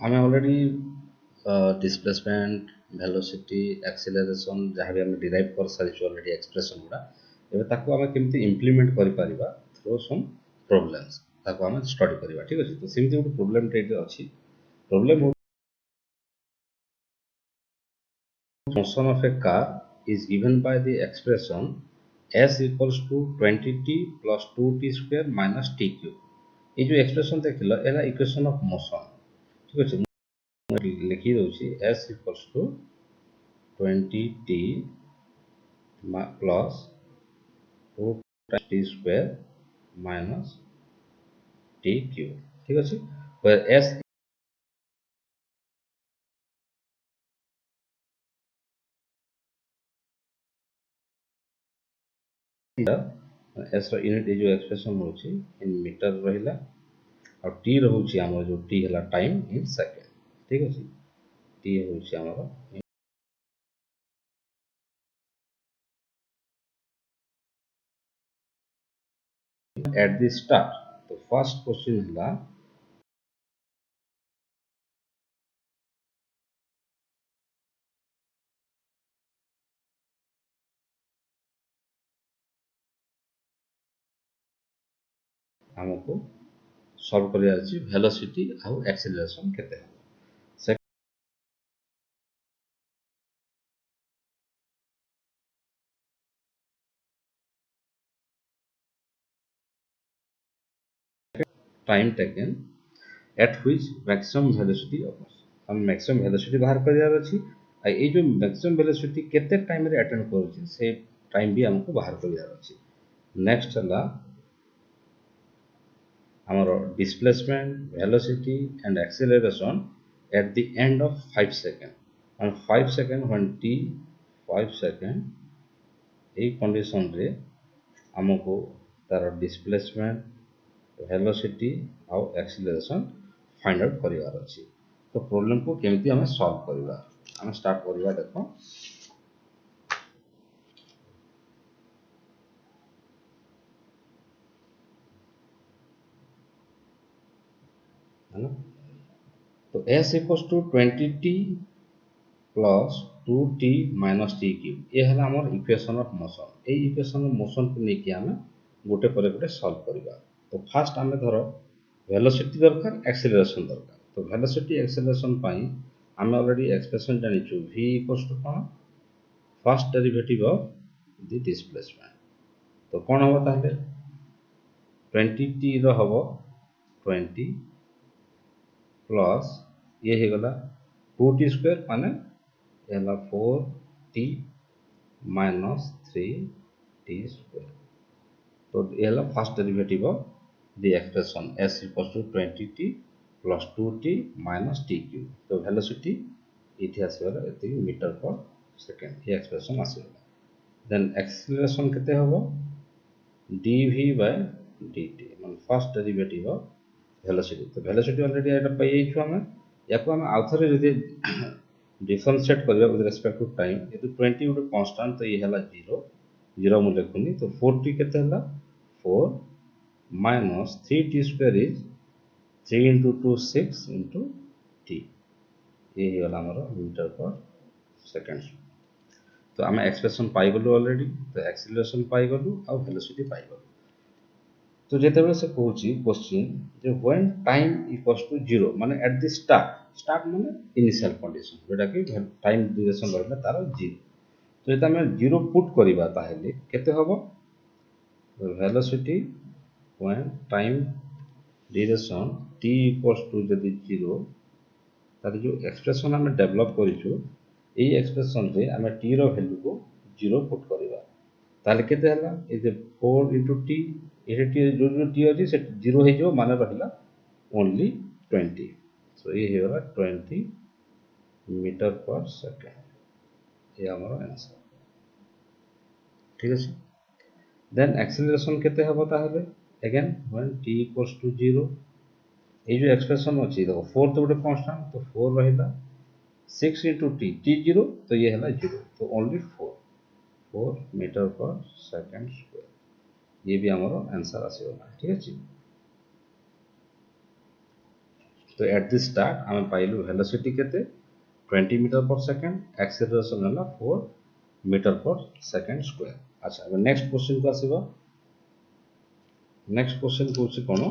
आम already displacement velocity acceleration जहाँ भी आम डिराइव कर सारी ऑलरेडी एक्सप्रेशन गुड़ा एबे ताको आम केमती इम्प्लीमेंट करि परिबा थ्रू सम प्रॉब्लम्स ताको आम स्टडी करिबा ठीक अछि। तो सेमती गोटे प्रॉब्लम टे अछि problem motion of a car is given by the expression s equals to 20t plus 2t square minus t cube। ये जो एक्सप्रेशन देखिल एला इक्वेशन ऑफ मोशन ठीक अछि। लिखि दउछि s equals to 20t plus 2t square minus t cube ठीक अछि। where s S unit जो एक्सप्रेशन होची इन मीटर रहिला और टी रहउची हमर जो टी हला टाइम इन सेकंड ठीक अछि। टी होची हमर एट द स्टार्ट। तो फर्स्ट क्वेश्चन हला हमको सॉल्व करिया अछि वेलोसिटी आ एक्सेलरेशन केते time taken at which maximum velocity occurs। हम मैक्सिमम वेलोसिटी बाहर करिया अछि आ ए जो मैक्सिमम वेलोसिटी केते टाइम रे अटेंड करूची से टाइम भी हमको बाहर करिया अछि। नेक्स्ट हला हमरो displacement velocity and acceleration at the end of 5 seconds and 5 seconds when t 5 seconds a condition रे हमको तार डिस्प्लेसमेंट वेलोसिटी और एक्सेलरेशन फाइंड आउट करिवार अछि। तो प्रॉब्लम को केमिति हमें सॉल्व करिवा हम स्टार्ट करिवा देखो है ना। तो s equals to 20t plus 2t minus t cube ये हला हमर इक्वेशन ऑफ मोशन। ए इक्वेशन ऑफ मोशन को लेके हमें गोटे पर गोटे सॉल्व करिवा। तो फर्स्ट हमें धरो वेलोसिटी दरकार एक्सेलरेशन दरकार। तो वेलोसिटी एक्सेलरेशन पाई हमें ऑलरेडी एक्सप्रेशन जानिछु v इक्वल्स टू कोन first derivative of the displacement. तो कोन हो ताहले 20t रो हबो 20 प्लस ये हे गला 2t स्क्वायर माने एला 4t माइनस 3t स्क्वायर। तो एला first derivative of the expression s equals to 20t plus 2t minus t cube. तो वेलोसिटी इथे आसीगला एति मीटर पर सेकंड ये एक्सप्रेशन आसीगला। देन एक्सेलरेशन केते हबो dv by dt मतलब फर्स्ट डेरिवेटिव ऑफ वेलोसिटी। तो वेलोसिटी ऑलरेडी एटा पाई जाइछु हमें याको हम आउथरे यदि डिफरेंशिएट करबा विथ रिस्पेक्ट टू टाइम ये तो 20 गुटे कांस्टेंट तो ये हला 0 0 मु लेखुनी। तो 4t केते हला 4 minus 3t square is 3 into 2 6 into t ये ही वाला हमारा मीटर पर सेकंड। तो हमें एक्सप्रेशन पाई गलु ऑलरेडी। तो एक्सेलरेशन पाई गलु और वेलोसिटी पाई गलु। तो जेते बेले से कहूची क्वेश्चन जे व्हेन टाइम इक्वल्स टू 0 माने एट द स्टार्ट स्टार्ट माने इनिशियल कंडीशन जेटा कि टाइम ड्यूरेशन रहले तार 0। तो जेता हमें 0 पुट करिबा ताहेले केते हबो velocity when time duration t equals to जदी 0 तार जो एक्सप्रेशन हमें डेवलप करिछु एई एक्सप्रेशन रे हमें t रो वैल्यू को 0 पुट करिबा ताले केते हला ए जे 4 into t ये टी जो टी अछि से 0 हे जो माने रहला ओनली 20। सो ये हे वाला 20 मीटर पर सेकंड ये हमर आंसर ठीक अछि। देन एक्सेलरेशन केते हबो ताहले again when t equals to 0 ये जो एक्सप्रेशन अछि देखो 4 तो गोटे कांस्टेंट तो 4 रहिला 6 into t t 0 तो ये हला 0 तो ओनली 4 मीटर पर सेकंड स्क्वायर ये भी हमारा आंसर आसीगला ठीक अछि। तो एट द स्टार्ट आम पाइलु वेलोसिटी केते 20 मीटर पर सेकेंड एक्सेलरेशन है 4 मीटर पर सेकेंड स्क्वायर। अच्छा अब नेक्स्ट क्वेश्चन को आसीबा। नेक्स्ट क्वेश्चन कहूँ कौन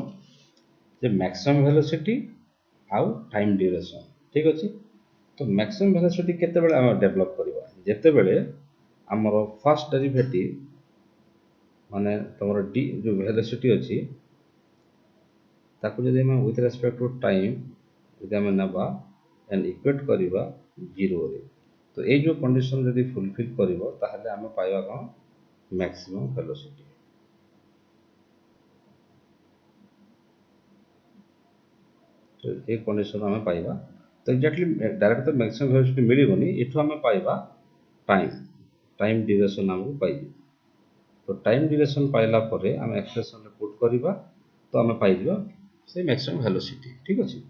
जे मैक्सिमम वेलोसिटी आउ टाइम ड्यूरेशन ठीक अच्छे। तो मैक्सिमम वेलोसिटी केते बेले हम डेवलप करबा जेते बेले हमर फर्स्ट डेरिवेटिव माने तमरो डी जो वेलोसिटी अछि ताकू जदि हम विथ रेस्पेक्ट टू टाइम जदि हम नबा एंड इक्वेट करबा 0 रे तो ये जो कंडीशन जदि फुलफिल करबो ताहले हम पाइबा कोन मैक्सिमम वेलोसिटी। तो ये कंडीशन हम पाइबा तो एक्जेक्टली डायरेक्ट तो मैक्सिमम वेलोसिटी मिलिबनी एठो हम पाइबा टाइम टाइम ड्यूरेशन हमको पाइबे। तो टाइम ड्यूरेशन पाइला परे हम एक्सप्रेशन रे पुट करबा तो हम पाइबा से मैक्सिमम वेलोसिटी ठीक अछि।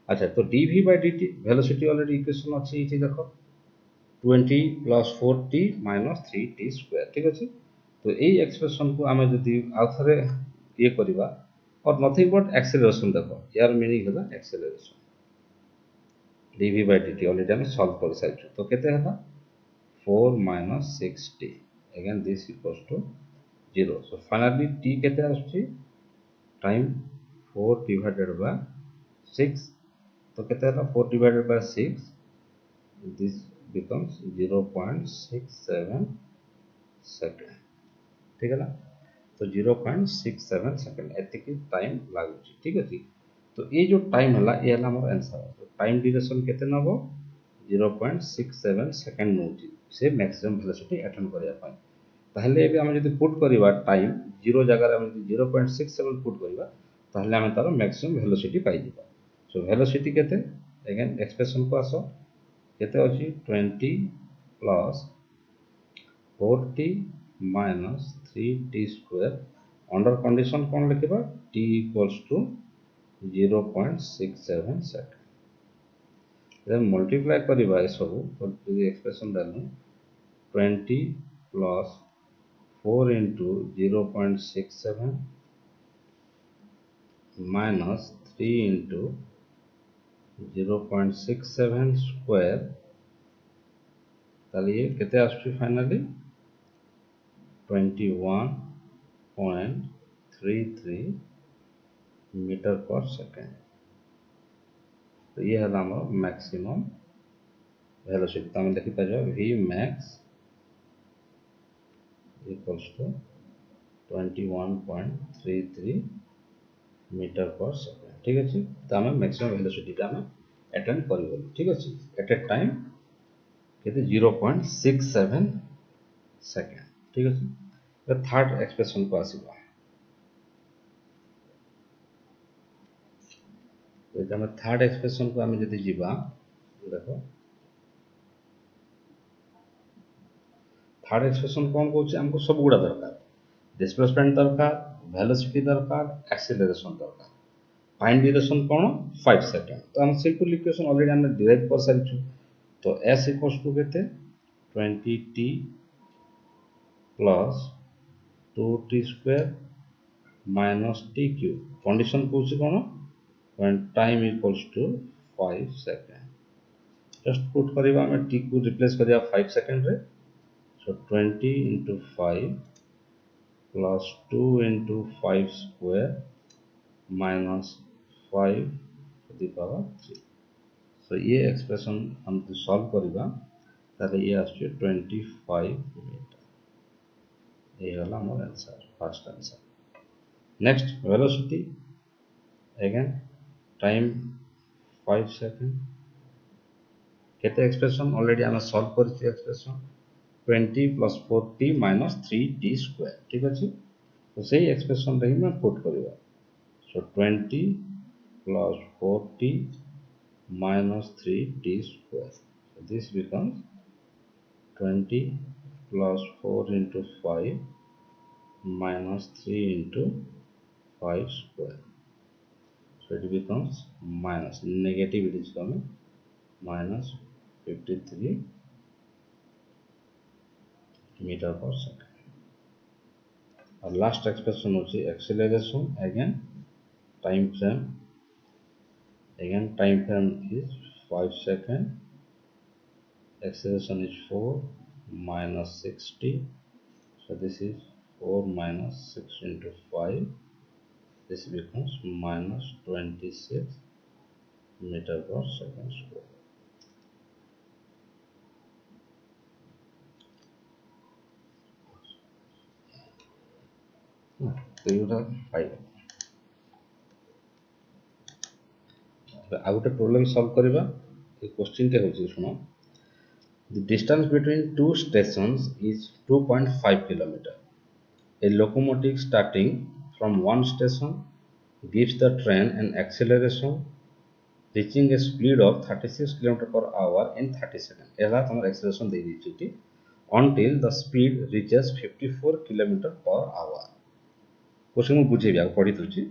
अच्छा तो dv by dt velocity already equation अछि इठी देखो 20 plus 4t minus 3t square ठीक अछि। तो यही एक्सप्रेशन को आम जदि आउथरे ये करबा और नथिंग बट एक्सेलरेशन देखो यार मीनिंग है acceleration dv by dt already हम सॉल्व कर साइड तो केते हला 4 minus 6t again this equals to 0 so finally t केते आछी टाइम 4 divided by 6 तो केते हला 4 divided by 6 this becomes 0.67 second ठीक है ना। तो 0.67 सेकंड एतिकी टाइम लागुची ठीक अछि। तो ये जो टाइम हला ये हला हमर आंसर तो टाइम ड्यूरेशन केते नबो 0.67 सेकंड नउची से मैक्सिमम वेलोसिटी अटेंड करिया पाई। ताहले एबे हम जदि पुट करिबा टाइम 0 जगह हम जदि 0.67 पुट करिबा ताहले हम तार मैक्सिमम वेलोसिटी पाई जिबा। सो वेलोसिटी केते अगेन एक्सप्रेशन को आसो केते अछि 20 plus 4t minus 3t square under condition कौन लिखिबा t equals to 0.67 सेकंड जब मल्टीप्लाई करिबा ए सब तो यदि एक्सप्रेशन डालू 20 plus 4 into 0.67 minus 3 into 0.67 square ताले ये केते आछी फाइनली 21.33 मीटर पर सेकेंड। तो ये है हमारा मैक्सिमम वेलोसिटी तो हम देखि पाजो v max equals to 21.33 metre per second ठीक अछि। तो हम मैक्सिमम वेलोसिटी का हम अटेंड करबो ठीक अछि एट ए टाइम केते 0.67 सेकेंड ठीक अछि। तो थर्ड एक्सप्रेशन को आसीबा तो हम थर्ड एक्सप्रेशन को हम जदि जीवा देखो थर्ड एक्सप्रेशन कौन कहूँ हमको सब गुड़ा दरकार डिस्प्लेसमेंट दरकार वेलोसिटी दरकार एक्सेलरेशन दरकार टाइम ड्यूरेशन कौन 5 सेकंड। तो हम सिंपल इक्वेशन ऑलरेडी हमने डिराइव कर सारी तो s इक्वल्स टू केते 20t plus 2t square minus t cube condition कहूँ कौन when time equals to 5 second just put करबा हम t को रिप्लेस करिया 5 सेकंड रे so 20 into 5 plus 2 into 5 square minus 5 to the power 3 so ये expression हम सॉल्व करबा ताले ये आछे 25 मीटर ये हला हमर answer first answer. Next velocity again time 5 second केते एक्सप्रेशन ऑलरेडी हम सॉल्व करछि expression 20 plus 4t minus 3t square ठीक अछि। तो सही एक्सप्रेशन रही मैं पुट करबा so 20 plus 4t minus 3t square so this becomes 20 plus 4 into 5 minus 3 into 5 square so it becomes minus negative it is coming minus 53 metre पर second और last expression होची acceleration again time frame again time frame is 5 seconds, acceleration is 4 minus 60, so this is 4 minus 6 into 5, this becomes minus 26 meter per second square. तो ये pile आउ गोटे problem solve करबा ए question टे होची सुनो the distance between two stations is 2.5 kilometer. A locomotive starting from one station gives the train an acceleration reaching a speed of 36 km per hour in 30 seconds. एला तमर acceleration दे दिछि until the speed reaches 54 km per hour. Question मु बुझेबी आ पढि दउछि.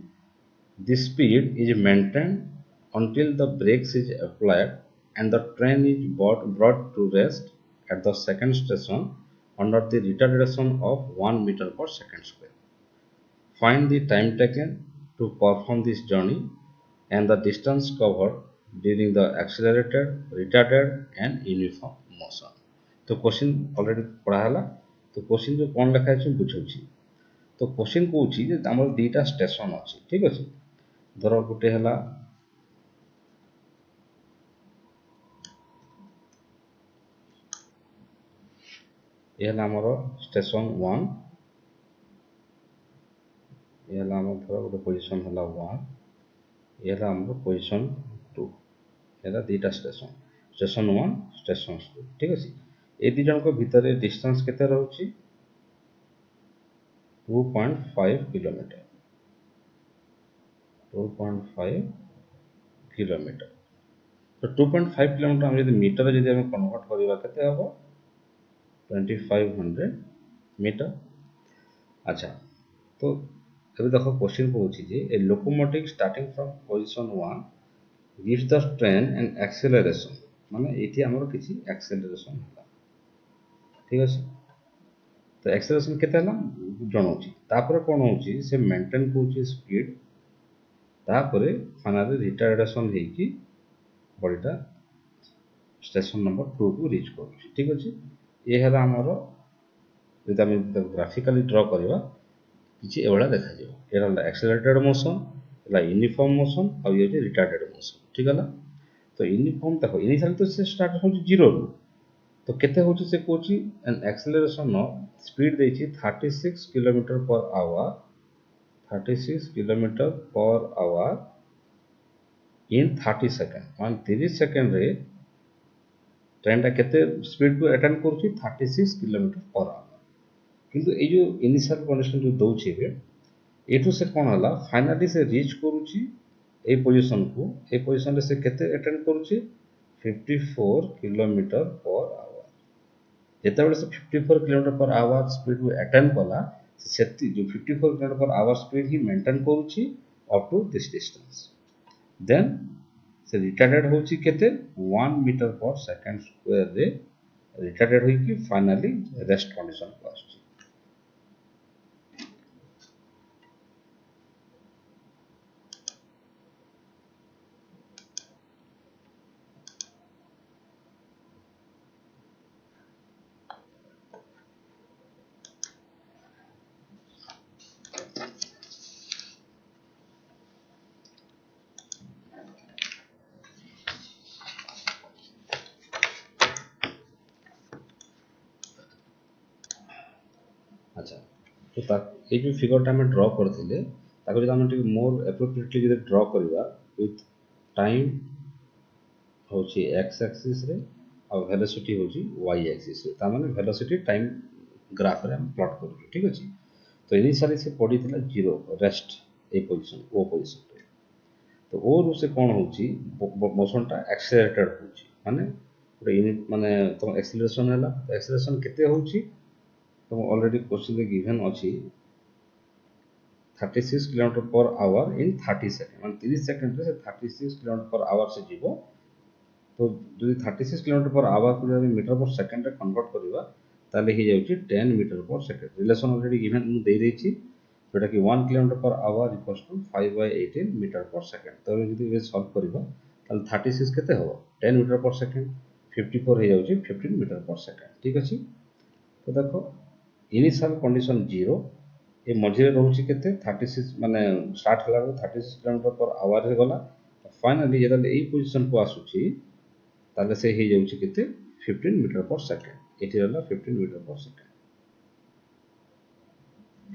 This speed is maintained until the brakes is applied and the train is brought to rest at the second station under the retardation of 1 meter per second square. Find the time taken to perform this journey and the distance covered during the accelerated, retarded and uniform motion. तो question already पढ़ा हला. तो question जो कोन लिखा है बुझौछि. तो question कहूछि जे हमर दुईटा स्टेशन अछि. ठीक अछि. धर गोटे हला ये हला हमर स्टेशन 1, ये हला हमर धर गोटे पोजीशन हला 1, ये हला हमर पोजीशन 2. एला दुईटा स्टेशन, स्टेशन 1 स्टेशन 2. ठीक अछि. ए दी जन को भीतर डिस्टेंस केते रहउछि 2.5 किलोमीटर. 2.5 किलोमीटर. तो 2.5 किलोमीटर हम यदि मीटर यदि हम कन्वर्ट करबा केते हबो 2500 मीटर. अच्छा. तो अभी देखो क्वेश्चन कहउछि जे a locomotive starting from position 1 gives the train an acceleration, माने एठी हमर किछि एक्सेलरेशन होला. ठीक अछि. तो एक्सेलरेशन केते हला जणौछि. तापर कोन होछि से मेंटेन कोछि स्पीड, तापर फाइनली रिटार्डेशन हेकि बॉडीटा स्टेशन नंबर 2 को रीच करूछि. ठीक अछि. ये हला हमर जदि हम ग्राफिकली ड्रा करबा किछि एवला देखा जेबो. एरा एक्सेलरेटेड मोशन, एला यूनिफॉर्म मोशन और ये रिटार्डेड मोशन. ठीक हला. तो यूनिफॉर्म देखो इनिशियल तो से स्टार्ट होछि 0 रु. तो केते होछि से कोछि एन एक्सेलरेशन ऑफ स्पीड देछि 36 kilometre per hour, 36 kilometre per hour in 30 second. मान 30 सेकंड रे ट्रेन टा केते स्पीड को अटेंड करूछि 36 किलोमीटर पर आवर. किंतु ए जो इनिशियल कंडीशन जो दउछि बे एठू से कोन हला फाइनली से रीच करूछि ए पोजीशन को. ए पोजीशन रे से केते अटेंड करूछि 54 किलोमीटर पर आवर. जेते बेले से 54 किलोमीटर पर आवर स्पीड को अटेंड कला सेति जो 54 किलोमीटर पर आवर स्पीड ही मेंटेन करूछि up to this distance. Then से रिटार्डेड होछि केते 1 मीटर पर सेकंड स्क्वायर रे रिटार्डेड होई कि फाइनली रेस्ट कंडीशन को आछि. अच्छा. तो ये जो फिगर टा ड्र करथिले ताको जदि हम मोर एप्रोप्रिएटली जदि ड्र करबा विथ टाइम होची x एक्सिस रे और वेलोसिटी होची y एक्सिस रे. ता माने वेलोसिटी टाइम ग्राफ रे हम प्लॉट करू. ठीक अछि. तो इनिशियली से पडिथिला 0 रेस्ट ए पोजीशन ओ पोजीशन रे. तो ओ रु से कोन होची मोशन टा एक्सेलरेटेड होची. माने पूरा यूनिट माने तो एक्सेलरेशन हैला. तो एक्सेलरेशन केते होची तो ऑलरेडी क्वेश्चन रे गिवन अछि 36 kilometre per hour in 30 second. मान 30 सेकंड रे 36 किलोमीटर पर आवर से जीवो. तो जदि 36 किलोमीटर पर आवर को जदि मीटर पर सेकंड रे कन्वर्ट करबा ताले ही जाउची 10 मीटर पर सेकंड. रिलेशन ऑलरेडी गिवन मु दे देछि. जोटा कि 1 km/h equals to 5/18 metre per second. तो यदि सॉल्व करबा ताले 36 केते हो 10 मीटर पर सेकेंड, 54 हो जाउची 15 मीटर पर सेकेंड। ठीक अछि। तो देखो इनिशियल कंडीशन 0 ए मझे रहउची केते 36 माने स्टार्ट हला 36 km/h रे गला, फाइनली जदे एई पोजीशन को आसुची ताले से हे जाउची केते 15 मीटर पर सेकेंड। एठी रहला 15 मीटर पर सेकेंड।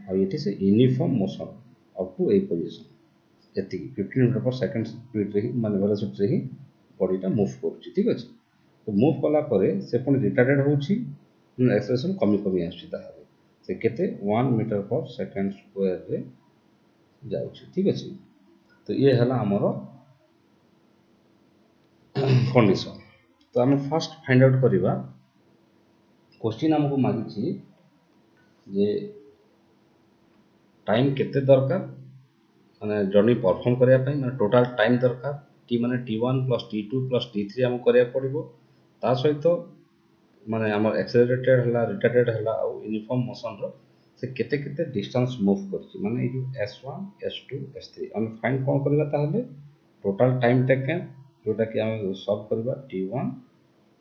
और ये से uniform motion up to a position एति 15 मीटर पर सेकेंड स्पीड रे माने वेलोसिटी रे ही बॉडीटा मूव करूची। ठीक अछि। तो मूव कला परे से पुनी रिटार्डेड होउची, एक्सेलरेशन कमी कमी आछी ताहारे से केते 1 मीटर पर सेकेंड स्क्वायर रे जाउची। ठीक अछि। तो ये हला हमरो कंडीशन। तो हम फर्स्ट फाइंड आउट करिबा क्वेश्चन हमको मागिची जे टाइम केते दरकार माने जर्नी परफॉर्म करिया पई माने टोटल टाइम दरकार टी माने t1 + t2 + t3 हम करिया पड़िबो। ता सहित माने हमर एक्सेलरेटेड हला रिटार्डेड हला आ यूनिफॉर्म मोशन रो से केते केते डिस्टेंस मूव करछि माने ए s1 s2 s3 हम फाइंड कोन करबा ताहले टोटल टाइम टेकन जोटा कि हम सॉल्व करबा t1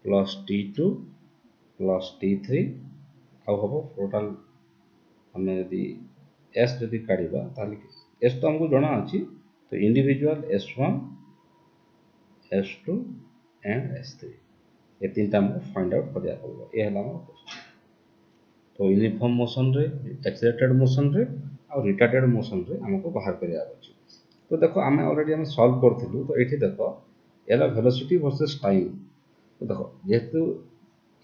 + t2 + t3 आ होबो टोटल हमें यदि s यदि काढिबा ताहले s तो हमको जणा अछि तो individual s1 s2 and s3 ये तीनटा हम फाइंड आउट करिया पड़बो। ए हला हमर क्वेश्चन। तो यूनिफॉर्म मोशन रे एक्सेलरेटेड मोशन रे और रिटार्डेड मोशन रे हमको बाहर करिया अछि। तो देखो हमें ऑलरेडी हम सॉल्व करथिलु। तो एठी देखो एला वेलोसिटी वर्सेस टाइम। तो देखो जेहेतु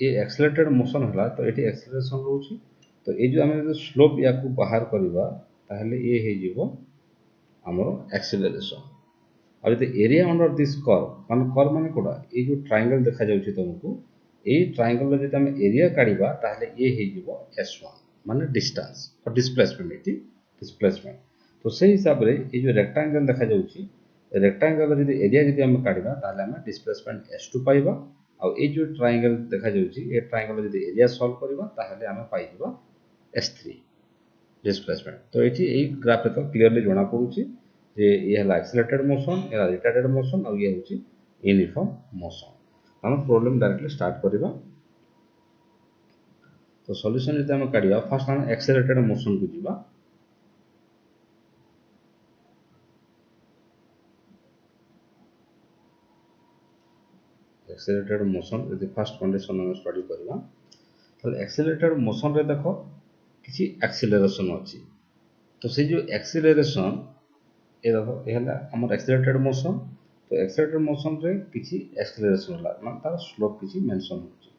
ये एक्सेलरेटेड मोशन हला तो एठी एक्सेलरेशन रहउची। तो ए जो हमें स्लोप या को बाहर करबा ताहले ए हे जीवो हमरो एक्सेलरेशन। अब यदि एरिया अंडर दिस कर्व माने कोडा ए जो ट्रायंगल देखा जाउची तुमको ए ट्रायंगल रे हम एरिया काढिबा ताहले ए हे जीवो s1 माने डिस्टेंस और डिस्प्लेसमेंट एटी डिस्प्लेसमेंट। तो से हिसाब रे ए जो रेक्टेंगल देखा जाउची रेक्टेंगल रे यदि एरिया यदि हम काढिबा ताहले हम डिस्प्लेसमेंट s2 पाइबा और ए जो ट्रायंगल देखा जाउची ए ट्रायंगल यदि एरिया सॉल्व करबा ताहले हम पाइबा s3 डिस्प्लेसमेंट। तो एठी ए ग्राफ रे तो क्लियरली जणा पडुची जे ये हला एक्सेलरेटेड मोशन या रिटार्डेड मोशन और ये होची यूनिफॉर्म मोशन। हम प्रॉब्लम डायरेक्टली स्टार्ट करिबा। तो सॉल्यूशन यदि हम काढिबा फर्स्ट हम एक्सेलरेटेड मोशन को जिबा। एक्सेलरेटेड मोशन यदि फर्स्ट कंडीशन हम स्टडी करिबा तो एक्सेलरेटेड मोशन रे देखो किसी एक्सेलरेशन अछि। तो से जो एक्सेलरेशन ए देखो ए हला हमर एक्सेलरेटेड मोशन। तो एक्सेलरेटेड मोशन रे किछि एक्सेलरेशन हला मतलब तार स्लोप किछि मेंशन होछि।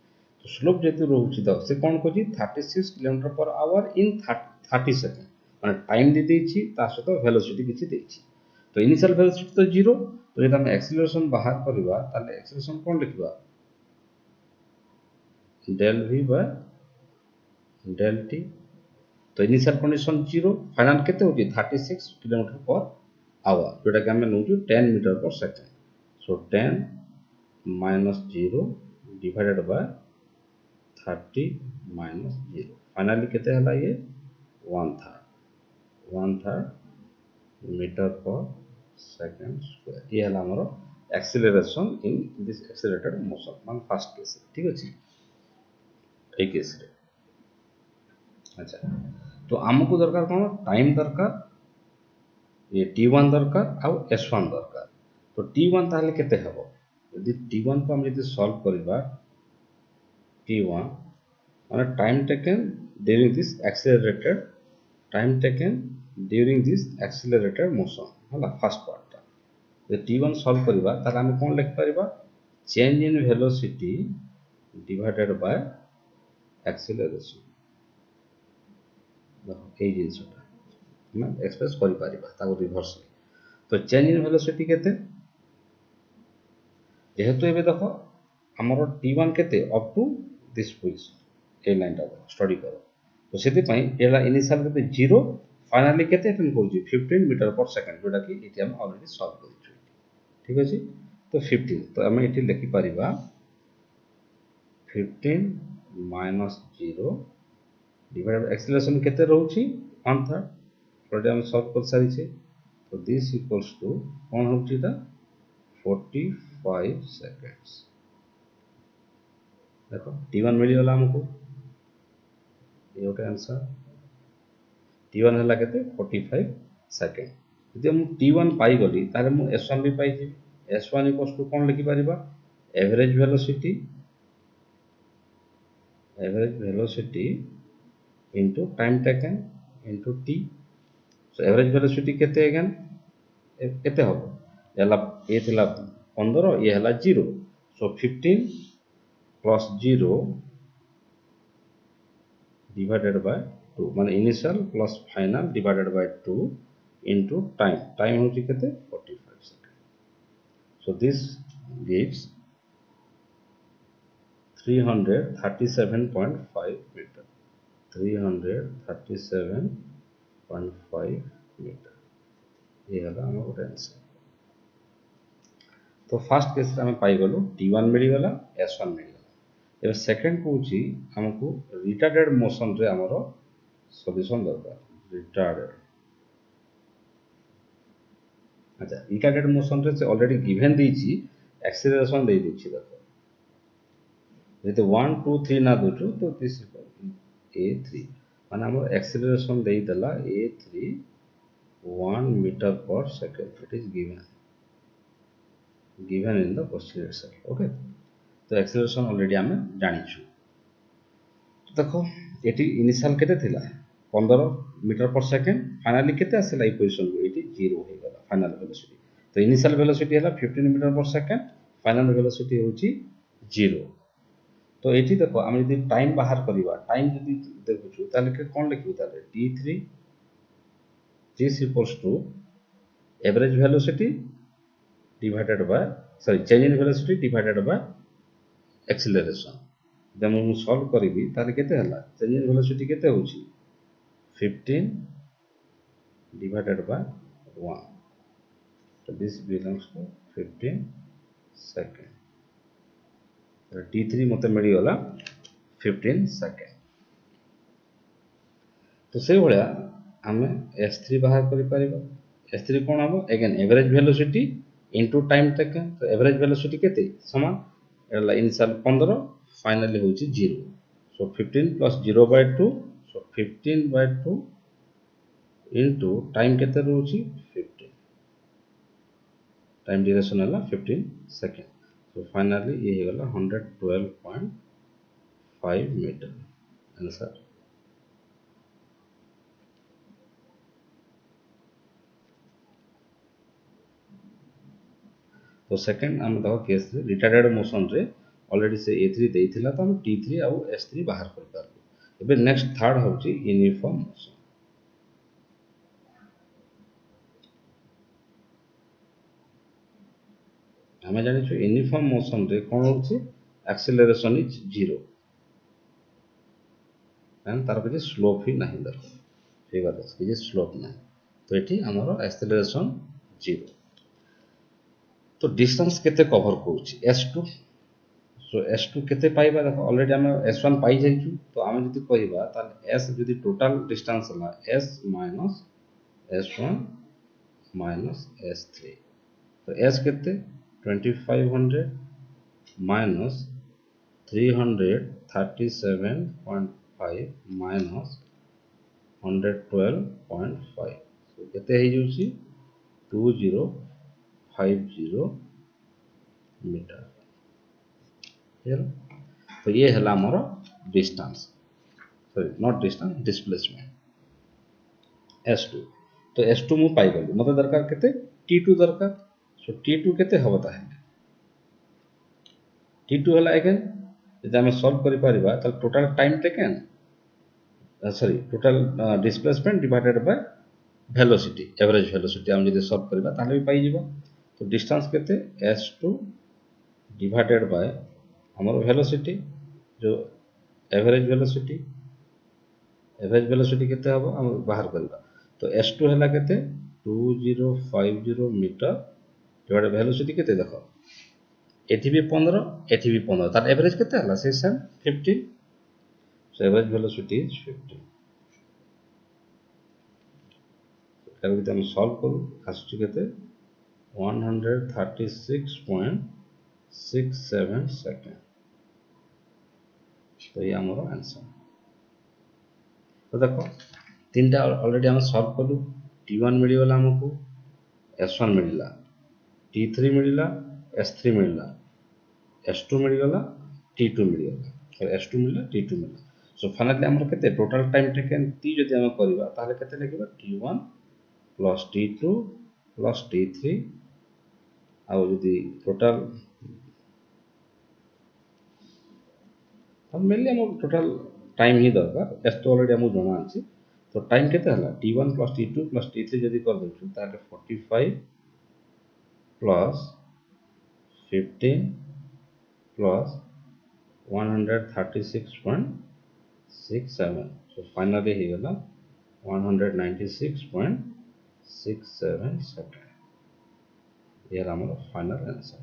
तो स्लोप जेतु रहउछि द से कोन कोछि 36 km/h इन 30 सेकंड माने टाइम दे देछि ता सहित वेलोसिटी किछि देछि। तो इनिशियल वेलोसिटी तो 0। तो यदि हम एक्सेलरेशन बाहर करबा ताले एक्सेलरेशन कोन लिखबा del v del t। तो इनिशियल कंडीशन 0 फाइनल केते होछि 36 km/h जोटा कि हम नउछु 10 metre per second. So 10 - 0 divided by 30 - 0 finally केते हला ये 1/3 मीटर पर सेकेंड स्क्वायर। ये हला हमरो acceleration in this accelerated motion मान फर्स्ट केस। ठीक अछि ए केस रे। अच्छा तो हमको दरकार कोन टाइम दरकार ये t1 दरकार आ s1 दरकार। तो t1 ताहले केते हबो यदि t1 को हम यदि सॉल्व करबा t1 माने time taken during this accelerated motion हला फर्स्ट पार्ट। यदि t1 सॉल्व करबा ताहले हम कोन लिख परबा change in velocity divided by acceleration. देखो ए जिंसटा हम एक्सप्रेस करि परिबा ताको रिवर्स। तो चेंज इन वेलोसिटी केते जेहेतु एबे देखो हमरो t1 केते अप टू दिस पोजीशन ए लाइन टा स्टडी करो। तो सेति पई एला इनिशियल केते 0 फाइनली केते अटेंड करछि 15 मीटर पर सेकंड जोटा कि इति हम ऑलरेडी सॉल्व करिछु। ठीक अछि। तो 15 तो हम इति लिखि परिबा 15 - 0 डिवाइडेड एक्सेलरेशन केते रहउछि 1/3 ऑलरेडी हम सॉल्व कर सारी छे तो दिस इक्वल्स टू कौन होची ता 45 सेकेंड्स देखो t1 मिली वाला हमको ये होता आंसर t1 हला केते 45 सेकेंड यदि हम t1 पाई गली तारे मु s1 भी पाई जी s1 इक्वल्स टू कौन लिखि परिबा average velocity into time taken into t so average velocity केते अगेन केते हो याला ए थिला 15 ये हला 0 so 15 plus 0 divided by 2 माने initial plus final divided by 2 into time होची केते 45 second so this gives 337.5 meter 337.5 meter ये हला हम गोटे आंसर तो फर्स्ट केस रे हम पाई गलो t1 मिली गला s1 मिली गला एबे सेकंड कोची हमको रिटार्डेड मोशन रे हमरो सॉल्यूशन दरकार रिटार्डेड अच्छा रिटार्डेड मोशन रे से ऑलरेडी गिवन देछि एक्सेलरेशन दे देछि देखो जदि 1 2 3 ना दोछु तो दिस a3 माने हमर एक्सेलरेशन दे दला a3 1 मीटर पर second it is given in the question itself okay तो एक्सेलरेशन ऑलरेडी हमें जानि छु देखो एटी इनिशियल केते थिला 15 मीटर पर सेकंड फाइनली केते आसेला ई पोजीशन को एटी 0 हो गला फाइनल वेलोसिटी तो इनिशियल वेलोसिटी हला 15 मीटर पर सेकंड फाइनल वेलोसिटी होची 0 तो एटी देखो हम यदि टाइम बाहर करिवा टाइम यदि देखु छु ताले के कोन लिखिबो ताले t3 this equals to average velocity divided by change in velocity divided by acceleration जब हम सॉल्व करिबी ताले केते हला change in velocity केते होची 15 divided by 1 so this belongs to 15 second so t3 मते मिली गला 15 सेकंड तो से भलिया हमें s3 बाहर करि परिबा s3 कोन हबो again average velocity into time taken तो एवरेज वेलोसिटी केते समान एला इनिशियल 15 फाइनली होची 0 so 15 plus 0 by 2 so 15 by 2 into time केते रहउची 15 टाइम ड्यूरेशन हला 15 सेकंड so फाइनली ये हे गला 112.5 मीटर आंसर तो सेकंड हम देखो केस रे रिटार्डेड मोशन रे ऑलरेडी से a3 देइथिला तो हम t3 आ s3 बाहर कर पारबो एबे नेक्स्ट थर्ड होची यूनिफॉर्म मोशन हमें जानि छु यूनिफॉर्म मोशन रे कोन होची एक्सेलरेशन इज 0 एंड तार पे स्लोप ही नहीं देखो फिगर ये स्लोप नहीं तो एठी हमरो एक्सेलरेशन 0 तो डिस्टेंस केते कवर करूची s2 सो s2 केते पाइबा देखो ऑलरेडी हम s1 पाई जाइछु तो हम जति कहिबा त s जति टोटल डिस्टेंस हला s minus s1 minus s3 तो s केते 2500 माइनस 337.5 माइनस 112.5 सो केते हे जोची 2050 मीटर तो ये हला हमर distance sorry not distance displacement s2 तो s2 मु पाई गली मते दरकार केते t2 दरकार सो t2 केते हबो ताहे t2 हला अगेन जदि हम सॉल्व करि परिबा त total time taken sorry total displacement divided by velocity average velocity हम जदि सॉल्व करिबा ताले भी पाई जिवो तो डिस्टेंस केते s2 डिवाइडेड बाय हमर वेलोसिटी जो एवरेज वेलोसिटी केते हबो हम बाहर करबा तो s2 हला केते 2050 मीटर डिवाइडेड वेलोसिटी केते देखो एठी भी 15 तार एवरेज केते हला से same 15 so average velocity is 15 एटाको जदि हम सॉल्व करू आसुची केते 136.67 सेकेंड। तो ये आमर आंसर। तो देखो तीन टा ऑलरेडी हम सॉल्व कलु। T1 मिलगला हमको, S1 मिलला, T3 मिलला, S3 मिलला, S2 मिलगला, T2 मिलगला, S2 मिलला, T2 मिलला। सो फाइनली हमर केते टोटल टाइम टेकन T जदि हम करबा ताहले केते लिखबा T1 plus T2 plus T3 आउ जदि टोटल हम मेनली हमर टोटल टाइम ही दरकार। एस तो ऑलरेडी हमको जଣା अछि। तो टाइम केते हला T1 plus T2 plus T3 जदि कर देछु ताले 45 plus 15 plus 136.67। So finally he गला 196.67 सेकेंड। ये हमारा फाइनल आंसर।